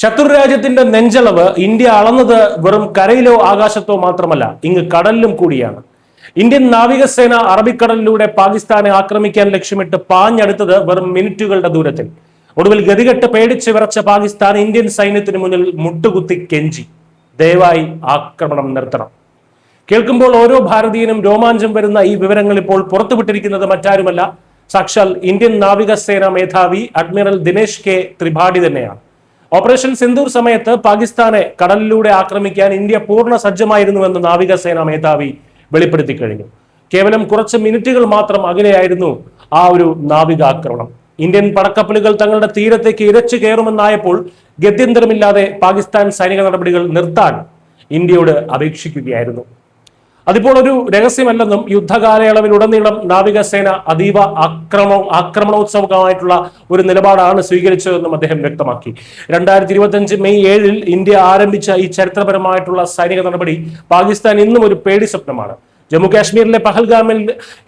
ശത്രുരാജ്യത്തിന്റെ നെഞ്ചളവ് India അളന്നത് വെറും കരയിലോ ആകാശത്തോ മാത്രമല്ല, ഇങ്ങ് കടലിലും കൂടിയാണ്. ഇന്ത്യൻ നാവികസേന അറബിക്കടലിലൂടെ പാകിസ്ഥാനെ ആക്രമിക്കാൻ ലക്ഷ്യമിട്ട് പാഞ്ഞടുത്തത് വെറും മിനിറ്റുകളുടെ ദൂരത്തിൽ. ഒടുവിൽ ഗതികെട്ട് പേടിച്ച് വിറച്ച പാകിസ്ഥാൻ ഇന്ത്യൻ സൈന്യത്തിന് മുന്നിൽ മുട്ടുകുത്തി കെഞ്ചി, ദയവായി ആക്രമണം നിർത്തണം. കേൾക്കുമ്പോൾ ഓരോ ഭാരതീയനും രോമാഞ്ചം വരുന്ന ഈ വിവരങ്ങൾ ഇപ്പോൾ പുറത്തുവിട്ടിരിക്കുന്നത് മറ്റാരുമല്ല, സാക്ഷാൽ ഇന്ത്യൻ നാവികസേന മേധാവി അഡ്മിറൽ ദിനേശ് കെ ത്രിപാഠി തന്നെയാണ്. ഓപ്പറേഷൻ സിന്ദൂർ സമയത്ത് പാകിസ്ഥാനെ കടലിലൂടെ ആക്രമിക്കാൻ ഇന്ത്യ പൂർണ്ണ സജ്ജമായിരുന്നുവെന്ന് നാവികസേന മേധാവി വെളിപ്പെടുത്തി കഴിഞ്ഞു. കേവലം കുറച്ച് മിനിറ്റുകൾ മാത്രം അകലെയായിരുന്നു ആ ഒരു നാവികാക്രമണം. ഇന്ത്യൻ പടക്കപ്പലുകൾ തങ്ങളുടെ തീരത്തേക്ക് ഇരച്ചു കയറുമെന്നായപ്പോൾ ഗത്യന്തരമില്ലാതെ പാകിസ്ഥാൻ സൈനിക നടപടികൾ നിർത്താൻ ഇന്ത്യയോട് അപേക്ഷിക്കുകയായിരുന്നു. അതിപ്പോൾ ഒരു രഹസ്യമല്ലെന്നും യുദ്ധകാലയളവിലുടനീളം നാവികസേന അതീവ ആക്രമണോത്സവമായിട്ടുള്ള ഒരു നിലപാടാണ് സ്വീകരിച്ചതെന്നും അദ്ദേഹം വ്യക്തമാക്കി. 2025 മെയ് 7 ഇന്ത്യ ആരംഭിച്ച ഈ ചരിത്രപരമായിട്ടുള്ള സൈനിക നടപടി പാകിസ്ഥാൻ ഇന്നും ഒരു പേടി സ്വപ്നമാണ്. ജമ്മു കാശ്മീരിലെ പഹൽഗാമിൽ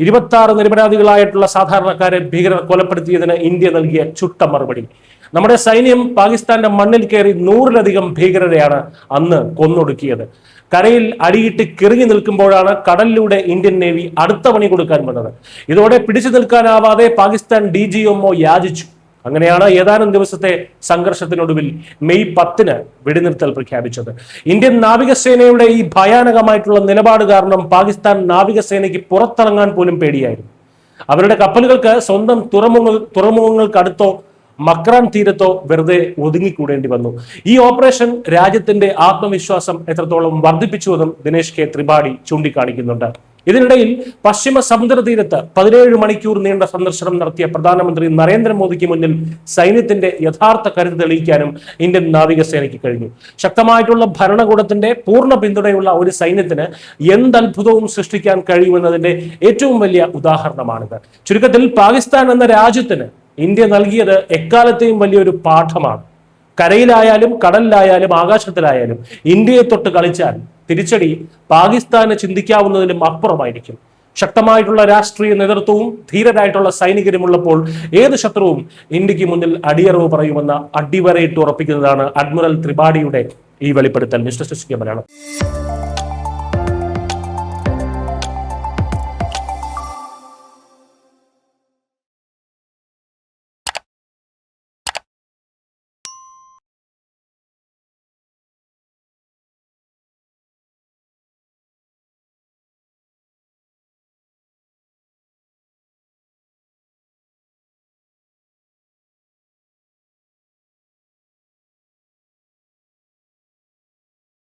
26 നിരപരാധികളായിട്ടുള്ള സാധാരണക്കാരെ ഭീകരർ കൊലപ്പെടുത്തിയതിന് ഇന്ത്യ നൽകിയ ചുട്ട മറുപടി. നമ്മുടെ സൈന്യം പാകിസ്ഥാന്റെ മണ്ണിൽ കയറി 100-ലധികം ഭീകരരെയാണ് അന്ന് കൊന്നൊടുക്കിയത്. കരയിൽ അടിയിട്ട് കിറങ്ങി നിൽക്കുമ്പോഴാണ് കടലിലൂടെ ഇന്ത്യൻ നേവി അടുത്ത പണി കൊടുക്കാൻ വന്നത്. ഇതോടെ പിടിച്ചു നിൽക്കാനാവാതെ പാകിസ്ഥാൻ DGMO യാചിച്ചു. അങ്ങനെയാണ് ഏതാനും ദിവസത്തെ സംഘർഷത്തിനൊടുവിൽ മെയ് 10 വെടിനിർത്തൽ പ്രഖ്യാപിച്ചത്. ഇന്ത്യൻ നാവികസേനയുടെ ഈ ഭയാനകമായിട്ടുള്ള നിലപാട് കാരണം പാകിസ്ഥാൻ നാവികസേനയ്ക്ക് പുറത്തിറങ്ങാൻ പോലും പേടിയായിരുന്നു. അവരുടെ കപ്പലുകൾക്ക് സ്വന്തം തുറമുഖങ്ങൾക്കടുത്തോ മക്രാൻ തീരത്തോ വെറുതെ ഒതുങ്ങിക്കൂടേണ്ടി വന്നു. ഈ ഓപ്പറേഷൻ രാജ്യത്തിന്റെ ആത്മവിശ്വാസം എത്രത്തോളം വർദ്ധിപ്പിച്ചുവെന്നും ദിനേശ് കെ ത്രിപാഠി ചൂണ്ടിക്കാണിക്കുന്നുണ്ട്. ഇതിനിടയിൽ പശ്ചിമ സമുദ്ര തീരത്ത് 17 മണിക്കൂർ നീണ്ട സന്ദർശനം നടത്തിയ പ്രധാനമന്ത്രി നരേന്ദ്രമോദിക്ക് മുന്നിൽ സൈന്യത്തിന്റെ യഥാർത്ഥ കരുത്ത് തെളിയിക്കാനും ഇന്ത്യൻ നാവികസേനയ്ക്ക് കഴിഞ്ഞു. ശക്തമായിട്ടുള്ള ഭരണകൂടത്തിന്റെ പൂർണ്ണ പിന്തുണയുള്ള ഒരു സൈന്യത്തിന് എന്തത്ഭുതവും സൃഷ്ടിക്കാൻ കഴിയുമെന്നതിന്റെ ഏറ്റവും വലിയ ഉദാഹരണമാണിത്. ചുരുക്കത്തിൽ പാകിസ്ഥാൻ എന്ന രാജ്യത്തിന് ഇന്ത്യ നൽകിയത് എക്കാലത്തെയും വലിയൊരു പാഠമാണ്. കരയിലായാലും കടലിലായാലും ആകാശത്തിലായാലും ഇന്ത്യയെ തൊട്ട് കളിച്ചാൽ തിരിച്ചടി പാകിസ്ഥാന് ചിന്തിക്കാവുന്നതിലും അപ്പുറമായിരിക്കും. ശക്തമായിട്ടുള്ള രാഷ്ട്രീയ നേതൃത്വവും ധീരരായിട്ടുള്ള സൈനികരുമുള്ളപ്പോൾ ഏത് ശത്രുവും ഇന്ത്യക്ക് മുന്നിൽ അടിയറവ് പറയുമെന്ന അടിവരയിട്ട് ഉറപ്പിക്കുന്നതാണ് അഡ്മിറൽ ത്രിപാഠിയുടെ ഈ വെളിപ്പെടുത്തൽ. News desk Malayalam.